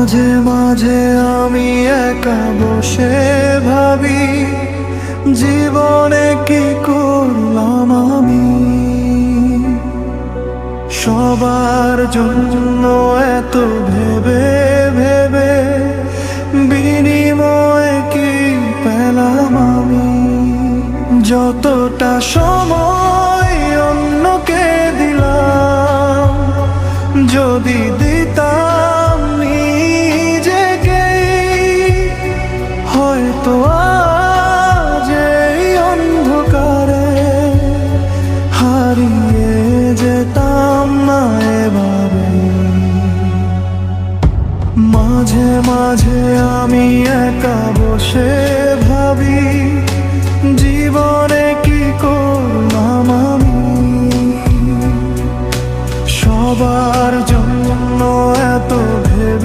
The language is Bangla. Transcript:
মাঝে মাঝে আমি একা বসে ভাবি, জীবনে কি করলাম আমি। সবার জন্য এত ভেবে ভেবে বিনিময়ে কি পেলাম আমি। যতটা সময় অন্যকে দিলাম, যদি দিতাম নিজেকে, হয়তো আজ এই অন্ধকারে হারিয়ে যেতাম না এভাবে। মাঝে মাঝে আমি একা বসে ভাবি, জীবনে কি করলাম আমি। সবার জন্য এত ভেবে